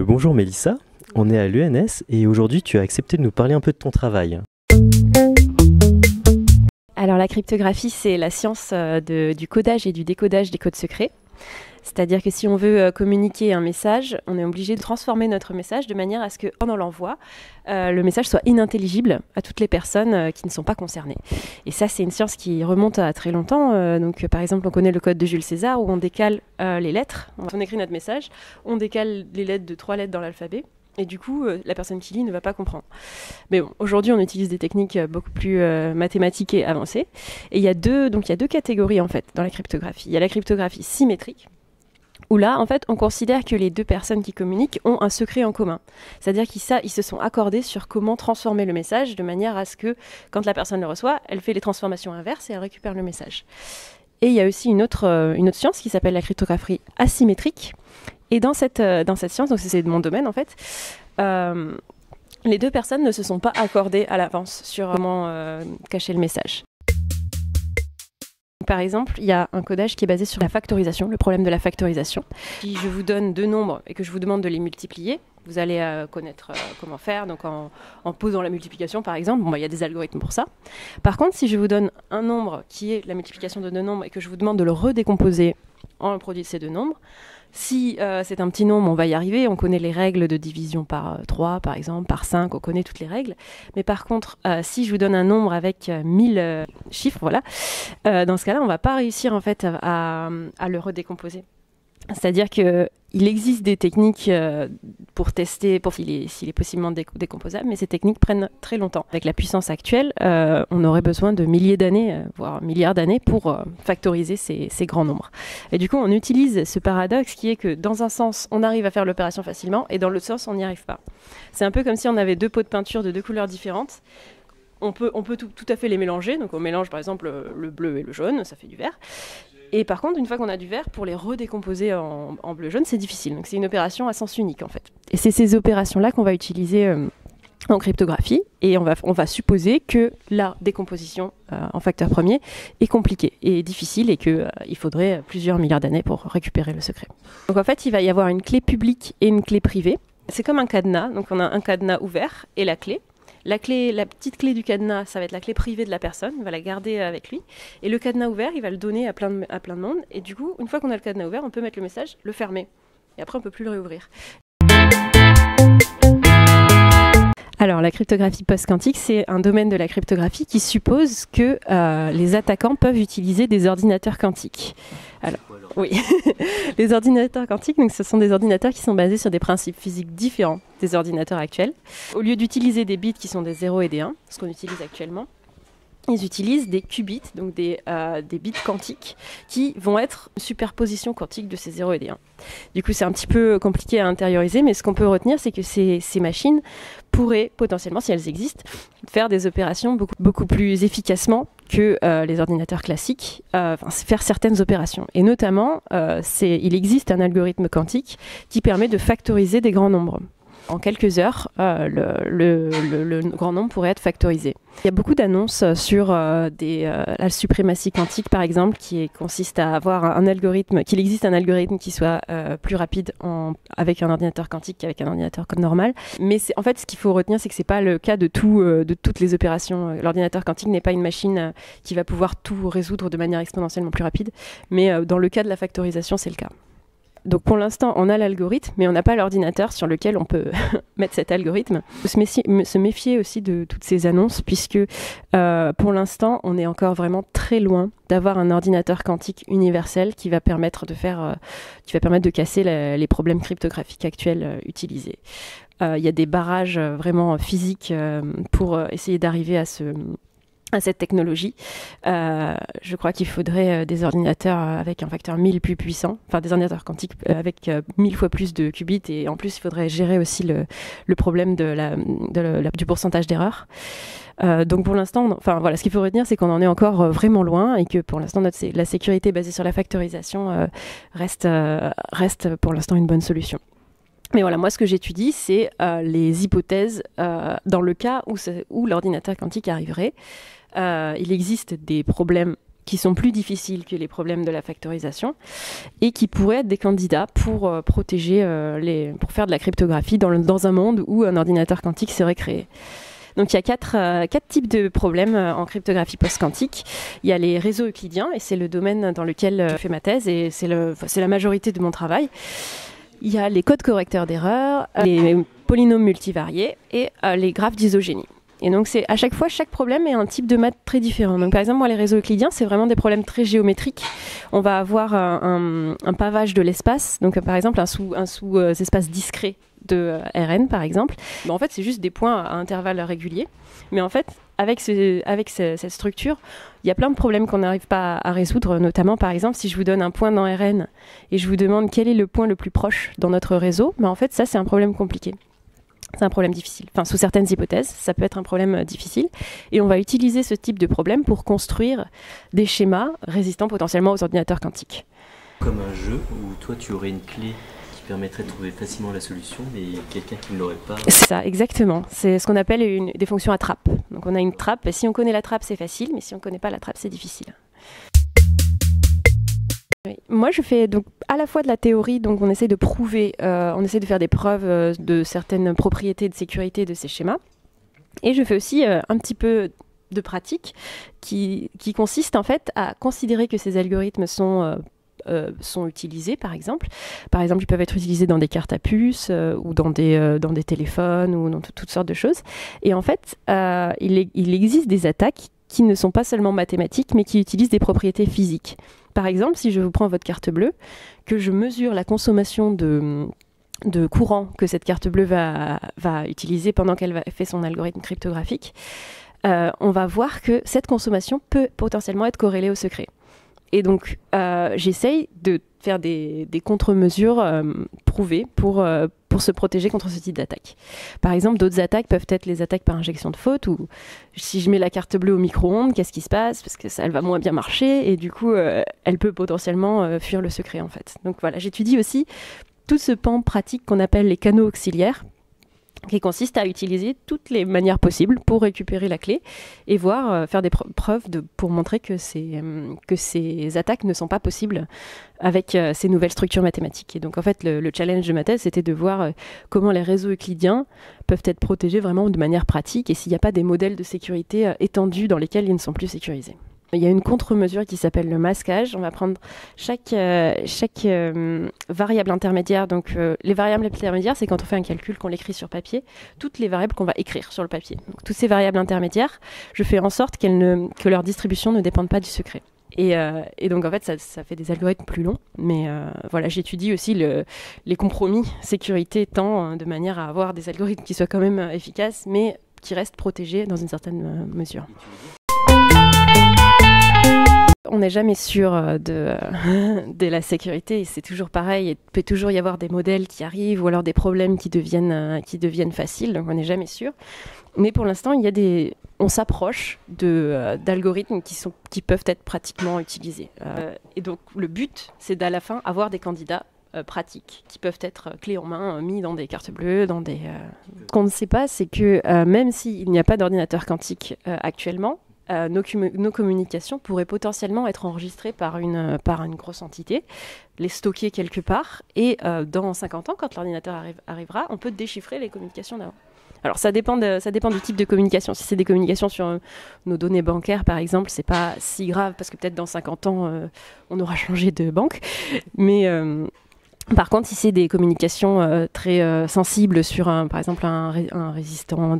Bonjour Mélissa, on est à l'ENS et aujourd'hui tu as accepté de nous parler un peu de ton travail. Alors la cryptographie, c'est la science du codage et du décodage des codes secrets. C'est-à-dire que si on veut communiquer un message, on est obligé de transformer notre message de manière à ce que, pendant l'envoi, le message soit inintelligible à toutes les personnes qui ne sont pas concernées. Et ça, c'est une science qui remonte à très longtemps. Donc, par exemple, on connaît le code de Jules César où on décale les lettres. On écrit notre message, on décale les lettres de 3 lettres dans l'alphabet. Et du coup, la personne qui lit ne va pas comprendre. Mais bon, aujourd'hui, on utilise des techniques beaucoup plus mathématiques et avancées. Et il y a deux catégories, en fait, dans la cryptographie. Il y a la cryptographie symétrique, où là, en fait, on considère que les deux personnes qui communiquent ont un secret en commun. C'est-à-dire qu'ils se sont accordés sur comment transformer le message de manière à ce que, quand la personne le reçoit, elle fait les transformations inverses et elle récupère le message. Et il y a aussi une autre science qui s'appelle la cryptographie asymétrique. Et dans cette science, donc c'est mon domaine en fait, les deux personnes ne se sont pas accordées à l'avance sur comment cacher le message. Par exemple, il y a un codage qui est basé sur la factorisation, le problème de la factorisation. Si je vous donne 2 nombres et que je vous demande de les multiplier, vous allez connaître comment faire, donc en posant la multiplication par exemple. Bon, il y a des algorithmes pour ça. Par contre, si je vous donne un nombre qui est la multiplication de 2 nombres et que je vous demande de le redécomposer en un produit de ces 2 nombres, si c'est un petit nombre, on va y arriver, on connaît les règles de division par 3 par exemple, par 5, on connaît toutes les règles. Mais par contre, si je vous donne un nombre avec 1000 chiffres, voilà, dans ce cas-là, on ne va pas réussir en fait à le redécomposer. C'est-à-dire qu'il existe des techniques pour tester, pour s'il est possiblement décomposable, mais ces techniques prennent très longtemps. Avec la puissance actuelle, on aurait besoin de milliers d'années, voire milliards d'années pour factoriser ces grands nombres. Et du coup, on utilise ce paradoxe qui est que dans un sens, on arrive à faire l'opération facilement et dans l'autre sens, on n'y arrive pas. C'est un peu comme si on avait 2 pots de peinture de 2 couleurs différentes. On peut tout à fait les mélanger. Donc on mélange par exemple le bleu et le jaune, ça fait du vert. Et par contre, une fois qu'on a du vert, pour les redécomposer en bleu-jaune, c'est difficile. Donc c'est une opération à sens unique en fait. Et c'est ces opérations-là qu'on va utiliser en cryptographie. Et on va supposer que la décomposition en facteur premier est compliquée et difficile et qu'il faudrait plusieurs milliards d'années pour récupérer le secret. Donc en fait, il va y avoir une clé publique et une clé privée. C'est comme un cadenas. Donc on a un cadenas ouvert et la clé. La petite clé du cadenas, ça va être la clé privée de la personne, il va la garder avec lui. Et le cadenas ouvert, il va le donner à plein de monde. Et du coup, une fois qu'on a le cadenas ouvert, on peut mettre le message, le fermer. Et après, on ne peut plus le réouvrir. Alors, la cryptographie post-quantique, c'est un domaine de la cryptographie qui suppose que les attaquants peuvent utiliser des ordinateurs quantiques. Alors, oui, les ordinateurs quantiques, donc, ce sont des ordinateurs qui sont basés sur des principes physiques différents des ordinateurs actuels. Au lieu d'utiliser des bits qui sont des 0 et des 1, ce qu'on utilise actuellement, ils utilisent des qubits, donc des bits quantiques, qui vont être une superposition quantique de ces 0 et des 1. Du coup, c'est un petit peu compliqué à intérioriser, mais ce qu'on peut retenir, c'est que ces machines pourraient potentiellement, si elles existent, faire des opérations beaucoup plus efficacement que les ordinateurs classiques, faire certaines opérations. Et notamment, il existe un algorithme quantique qui permet de factoriser des grands nombres. En quelques heures, le grand nombre pourrait être factorisé. Il y a beaucoup d'annonces sur la suprématie quantique, par exemple, qui consiste à avoir qu'il existe un algorithme qui soit plus rapide avec un ordinateur quantique qu'avec un ordinateur normal. Mais en fait, ce qu'il faut retenir, c'est que ce n'est pas le cas de toutes les opérations. L'ordinateur quantique n'est pas une machine qui va pouvoir tout résoudre de manière exponentiellement plus rapide. Mais dans le cas de la factorisation, c'est le cas. Donc pour l'instant, on a l'algorithme, mais on n'a pas l'ordinateur sur lequel on peut mettre cet algorithme. Il faut se méfier aussi de toutes ces annonces, puisque pour l'instant, on est encore vraiment très loin d'avoir un ordinateur quantique universel qui va permettre de casser les problèmes cryptographiques actuels utilisés. Il y a des barrages vraiment physiques pour essayer d'arriver à cette technologie. Je crois qu'il faudrait des ordinateurs avec un facteur 1000 plus puissant, enfin des ordinateurs quantiques avec 1000 fois plus de qubits, et en plus il faudrait gérer aussi le problème du pourcentage d'erreur. Donc pour l'instant, voilà, ce qu'il faut retenir, c'est qu'on en est encore vraiment loin et que pour l'instant la sécurité basée sur la factorisation reste pour l'instant une bonne solution. Mais voilà, moi ce que j'étudie, c'est les hypothèses dans le cas où l'ordinateur quantique arriverait. Il existe des problèmes qui sont plus difficiles que les problèmes de la factorisation et qui pourraient être des candidats pour protéger pour faire de la cryptographie dans un monde où un ordinateur quantique serait créé. Donc il y a quatre types de problèmes en cryptographie post-quantique. Il y a les réseaux euclidiens, et c'est le domaine dans lequel je fais ma thèse, et c'est la majorité de mon travail. Il y a les codes correcteurs d'erreurs, les polynômes multivariés et les graphes d'isogénie. Et donc à chaque fois, chaque problème est un type de maths très différent. Donc par exemple, moi, les réseaux euclidiens, c'est vraiment des problèmes très géométriques. On va avoir un pavage de l'espace, donc par exemple un sous-espace discret de Rn, par exemple. En fait, c'est juste des points à intervalles réguliers. Mais en fait, avec cette structure, il y a plein de problèmes qu'on n'arrive pas à résoudre, notamment, par exemple, si je vous donne un point dans Rn et je vous demande quel est le point le plus proche dans notre réseau, en fait, ça, c'est un problème compliqué. C'est un problème difficile. Enfin, sous certaines hypothèses, ça peut être un problème difficile. Et on va utiliser ce type de problème pour construire des schémas résistants potentiellement aux ordinateurs quantiques. Comme un jeu où toi, tu aurais une clé qui permettrait de trouver facilement la solution, mais quelqu'un qui ne l'aurait pas. C'est ça, exactement. C'est ce qu'on appelle des fonctions à trappe. Donc on a une trappe. Si on connaît la trappe, c'est facile, mais si on ne connaît pas la trappe, c'est difficile. Oui. Moi, je fais donc à la fois de la théorie, donc on essaie de prouver, on essaie de faire des preuves de certaines propriétés de sécurité de ces schémas. Et je fais aussi un petit peu de pratique qui consiste en fait à considérer que ces algorithmes sont utilisés, par exemple. Par exemple, ils peuvent être utilisés dans des cartes à puce ou dans des téléphones ou dans toutes sortes de choses. Et en fait, il existe des attaques qui ne sont pas seulement mathématiques, mais qui utilisent des propriétés physiques. Par exemple, si je vous prends votre carte bleue, que je mesure la consommation de courant que cette carte bleue va utiliser pendant qu'elle fait son algorithme cryptographique, on va voir que cette consommation peut potentiellement être corrélée au secret. Et donc, j'essaye de faire des contre-mesures prouvées pour se protéger contre ce type d'attaque. Par exemple, d'autres attaques peuvent être les attaques par injection de faute, ou si je mets la carte bleue au micro-ondes, qu'est-ce qui se passe? Parce que elle va moins bien marcher, et du coup, elle peut potentiellement fuir le secret, en fait. Donc voilà, j'étudie aussi tout ce pan pratique qu'on appelle les canaux auxiliaires, qui consiste à utiliser toutes les manières possibles pour récupérer la clé et faire des preuves pour montrer que ces attaques ne sont pas possibles avec ces nouvelles structures mathématiques. Et donc en fait, le challenge de ma thèse, c'était de voir comment les réseaux euclidiens peuvent être protégés vraiment de manière pratique et s'il n'y a pas des modèles de sécurité étendus dans lesquels ils ne sont plus sécurisés. Il y a une contre-mesure qui s'appelle le masquage. On va prendre chaque variable intermédiaire. Donc, les variables intermédiaires, c'est quand on fait un calcul, qu'on l'écrit sur papier, toutes les variables qu'on va écrire sur le papier. Donc, toutes ces variables intermédiaires, je fais en sorte que leur distribution ne dépende pas du secret. Et donc, en fait, ça fait des algorithmes plus longs. Mais voilà, j'étudie aussi les compromis sécurité temps de manière à avoir des algorithmes qui soient quand même efficaces, mais qui restent protégés dans une certaine mesure. On n'est jamais sûr de la sécurité, et c'est toujours pareil. Il peut toujours y avoir des modèles qui arrivent ou alors des problèmes qui deviennent faciles, donc on n'est jamais sûr. Mais pour l'instant, on s'approche d'algorithmes qui peuvent être pratiquement utilisés. Et donc le but, c'est d'à la fin avoir des candidats pratiques qui peuvent être clés en main, mis dans des cartes bleues, Ce qu'on ne sait pas, c'est que même s'il n'y a pas d'ordinateur quantique actuellement, nos communications pourraient potentiellement être enregistrées par une grosse entité, les stocker quelque part, et dans 50 ans, quand l'ordinateur arrivera, on peut déchiffrer les communications d'avant. Alors ça dépend du type de communication. Si c'est des communications sur nos données bancaires, par exemple, c'est pas si grave, parce que peut-être dans 50 ans, on aura changé de banque. Mais par contre, si c'est des communications très sensibles sur, par exemple, un résistant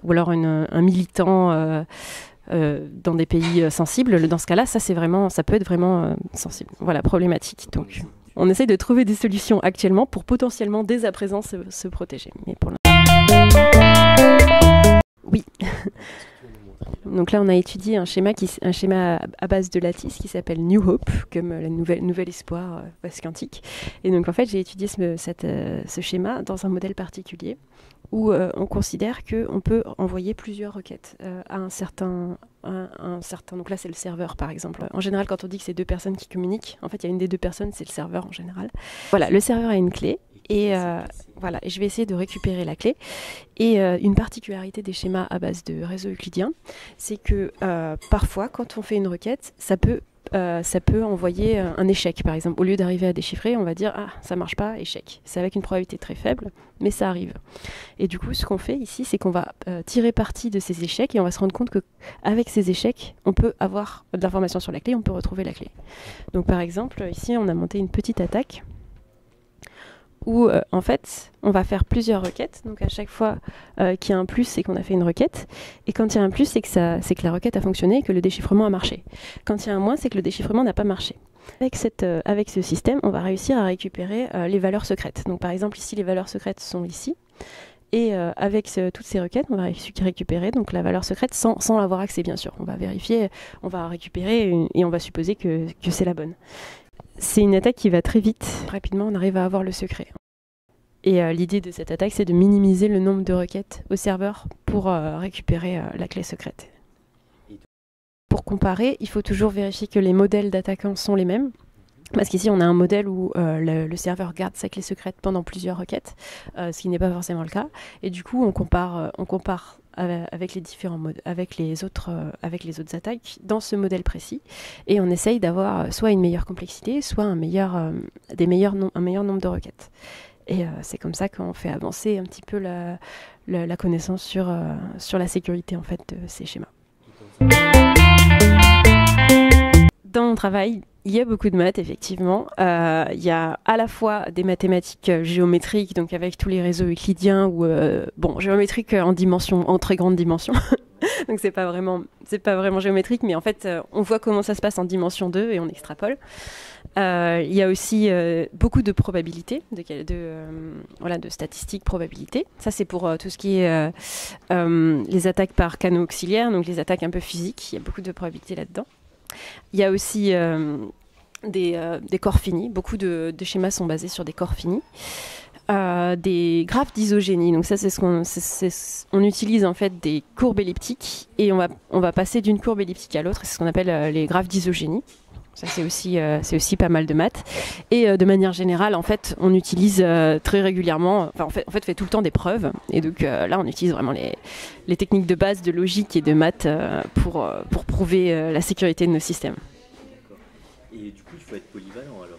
ou alors un militant dans des pays sensibles, dans ce cas-là, ça peut être vraiment sensible. Voilà, problématique. Donc, on essaie de trouver des solutions actuellement pour potentiellement dès à présent se protéger. Mais pour oui. Donc là, on a étudié un schéma à base de lattice qui s'appelle New Hope, comme la nouvel espoir post-quantique. Et donc en fait, j'ai étudié ce schéma dans un modèle particulier où on considère qu'on peut envoyer plusieurs requêtes à un certain. Donc là, c'est le serveur, par exemple. En général, quand on dit que c'est deux personnes qui communiquent, en fait, il y a une des deux personnes, c'est le serveur en général. Voilà, le serveur a une clé. Et voilà, et je vais essayer de récupérer la clé. Et une particularité des schémas à base de réseau euclidien, c'est que parfois, quand on fait une requête, ça peut envoyer un échec, par exemple. Au lieu d'arriver à déchiffrer, on va dire « Ah, ça marche pas, échec ». C'est avec une probabilité très faible, mais ça arrive. Et du coup, ce qu'on fait ici, c'est qu'on va tirer parti de ces échecs et on va se rendre compte qu'avec ces échecs, on peut avoir de l'information sur la clé, on peut retrouver la clé. Donc par exemple, ici, on a monté une petite attaque où en fait on va faire plusieurs requêtes. Donc à chaque fois qu'il y a un plus, c'est qu'on a fait une requête, et quand il y a un plus, c'est que la requête a fonctionné et que le déchiffrement a marché. Quand il y a un moins, c'est que le déchiffrement n'a pas marché. Avec ce système, on va réussir à récupérer les valeurs secrètes. Donc par exemple ici, les valeurs secrètes sont ici, et avec toutes ces requêtes, on va récupérer donc la valeur secrète sans avoir accès, bien sûr. On va vérifier, on va récupérer et on va supposer que c'est la bonne. C'est une attaque qui va très vite. Rapidement, on arrive à avoir le secret. Et l'idée de cette attaque, c'est de minimiser le nombre de requêtes au serveur pour récupérer la clé secrète. Pour comparer, il faut toujours vérifier que les modèles d'attaquants sont les mêmes. Parce qu'ici, on a un modèle où le serveur garde sa clé secrète pendant plusieurs requêtes, ce qui n'est pas forcément le cas. Et du coup, on compare avec les différents modes, avec les autres attaques dans ce modèle précis, et on essaye d'avoir soit une meilleure complexité, soit un meilleur nombre de requêtes. Et c'est comme ça qu'on fait avancer un petit peu la connaissance sur la sécurité en fait de ces schémas. Dans mon travail, il y a beaucoup de maths, effectivement. Il y a à la fois des mathématiques géométriques, donc avec tous les réseaux euclidiens, ou géométriques en très grande dimension. Donc c'est pas vraiment géométrique, mais en fait, on voit comment ça se passe en dimension 2 et on extrapole. Il y a aussi beaucoup de probabilités, de statistiques probabilités. Ça, c'est pour tout ce qui est les attaques par canaux auxiliaires, donc les attaques un peu physiques. Il y a beaucoup de probabilités là-dedans. Il y a aussi des corps finis. Beaucoup de schémas sont basés sur des corps finis. Des graphes d'isogénie. Donc ça, on utilise en fait des courbes elliptiques et on va passer d'une courbe elliptique à l'autre. C'est ce qu'on appelle les graphes d'isogénie. Ça, c'est aussi pas mal de maths. Et de manière générale, en fait, on utilise très régulièrement, on fait tout le temps des preuves. Et donc là, on utilise vraiment les techniques de base de logique et de maths pour prouver la sécurité de nos systèmes. D'accord. Et du coup, il faut être polyvalent alors.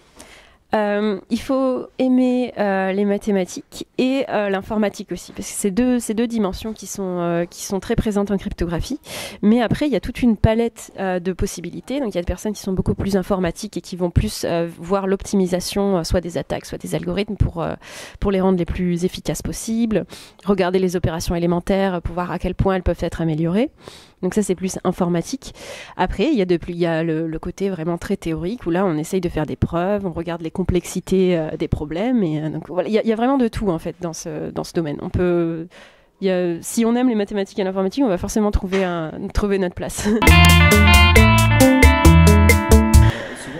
Il faut aimer les mathématiques et l'informatique aussi, parce que c'est deux dimensions qui sont très présentes en cryptographie. Mais après, il y a toute une palette de possibilités. Donc, il y a des personnes qui sont beaucoup plus informatiques et qui vont plus voir l'optimisation, soit des attaques, soit des algorithmes, pour les rendre les plus efficaces possibles, regarder les opérations élémentaires pour voir à quel point elles peuvent être améliorées. Donc ça, c'est plus informatique. Après, il y a le côté vraiment très théorique, où là, on essaye de faire des preuves, on regarde les complexités des problèmes. Et donc voilà, il y a vraiment de tout, en fait, dans ce domaine. Si on aime les mathématiques et l'informatique, on va forcément trouver notre place. Souvent,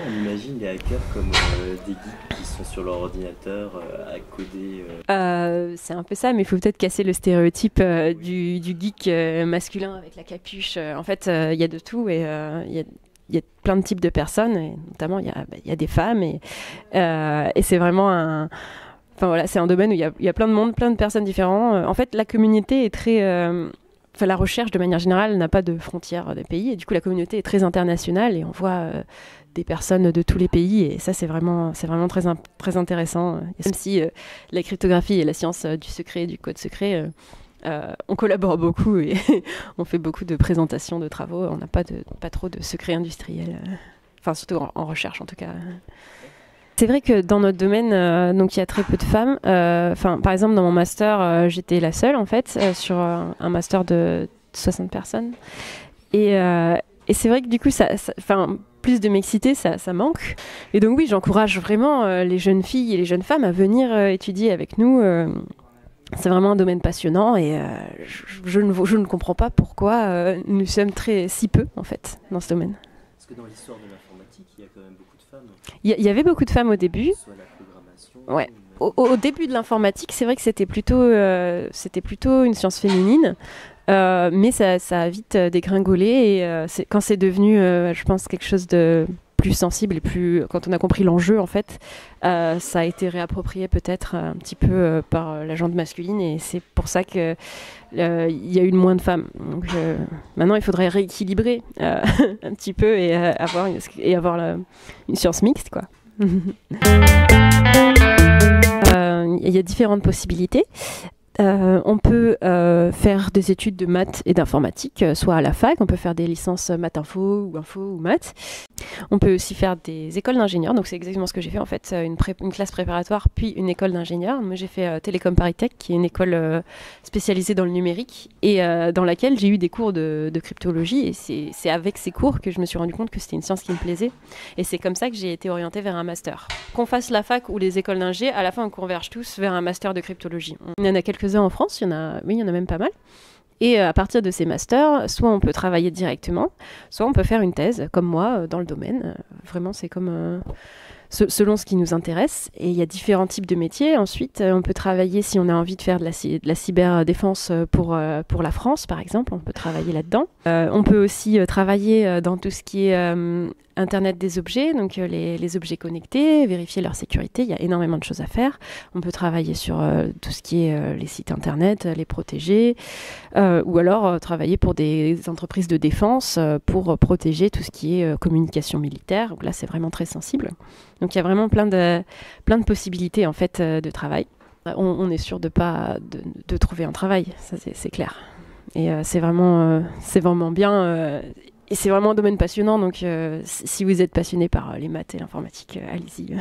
on imagine les hackers comme des geeks qui sont sur leur ordinateur à coder. C'est un peu ça, mais il faut peut-être casser le stéréotype du geek masculin avec la capuche. En fait, il y a de tout et il y a plein de types de personnes, et notamment il y a des femmes et c'est vraiment c'est un domaine où il y a plein de monde, plein de personnes différentes. En fait, la communauté est très... la recherche, de manière générale, n'a pas de frontières des pays, et du coup, la communauté est très internationale, et on voit des personnes de tous les pays, et ça, c'est vraiment très, très intéressant. Même si la cryptographie et la science du secret, du code secret, on collabore beaucoup, et on fait beaucoup de présentations, de travaux. On n'a pas trop de secrets industriels, surtout en recherche, en tout cas. C'est vrai que dans notre domaine, donc il y a très peu de femmes. Par exemple, dans mon master, j'étais la seule en fait sur un master de 60 personnes. Et c'est vrai que du coup, plus de mixité, ça manque. Et donc oui, j'encourage vraiment les jeunes filles et les jeunes femmes à venir étudier avec nous. C'est vraiment un domaine passionnant, et je ne comprends pas pourquoi nous sommes si peu en fait dans ce domaine. Parce que dans l'histoire de l'informatique, il y a quand même beaucoup de femmes. Il y avait beaucoup de femmes au début. Soit la programmation. Ouais. Au début de l'informatique, c'est vrai que c'était plutôt une science féminine, mais ça a vite dégringolé, et quand c'est devenu, je pense, quelque chose de plus sensible et plus, quand on a compris l'enjeu en fait, ça a été réapproprié peut-être un petit peu par la gente masculine et c'est pour ça que il y a eu moins de femmes. Donc, maintenant il faudrait rééquilibrer un petit peu et avoir une science mixte quoi. Il y a différentes possibilités. On peut faire des études de maths et d'informatique, soit à la fac, on peut faire des licences maths info ou maths. On peut aussi faire des écoles d'ingénieurs, donc c'est exactement ce que j'ai fait en fait, une classe préparatoire puis une école d'ingénieurs. Moi j'ai fait Télécom Paris Tech, qui est une école spécialisée dans le numérique et dans laquelle j'ai eu des cours de cryptologie et c'est avec ces cours que je me suis rendu compte que c'était une science qui me plaisait et c'est comme ça que j'ai été orientée vers un master. Qu'on fasse la fac ou les écoles d'ingé, à la fin on converge tous vers un master de cryptologie. Il y en a quelques-uns en France, il y en a même pas mal. Et à partir de ces masters, soit on peut travailler directement, soit on peut faire une thèse, comme moi, dans le domaine. Vraiment, c'est comme selon ce qui nous intéresse. Et il y a différents types de métiers. Ensuite, on peut travailler, si on a envie de faire de la cyberdéfense pour la France, par exemple, on peut travailler là-dedans. On peut aussi travailler dans tout ce qui est Internet des objets, donc les objets connectés, vérifier leur sécurité, il y a énormément de choses à faire. On peut travailler sur tout ce qui est les sites Internet, les protéger, ou alors travailler pour des entreprises de défense pour protéger tout ce qui est communication militaire. Donc là, c'est vraiment très sensible. Donc il y a vraiment plein de possibilités en fait de travail. On est sûr de trouver un travail, ça c'est clair. Et c'est vraiment bien. Et c'est vraiment un domaine passionnant, donc si vous êtes passionné par les maths et l'informatique, allez-y.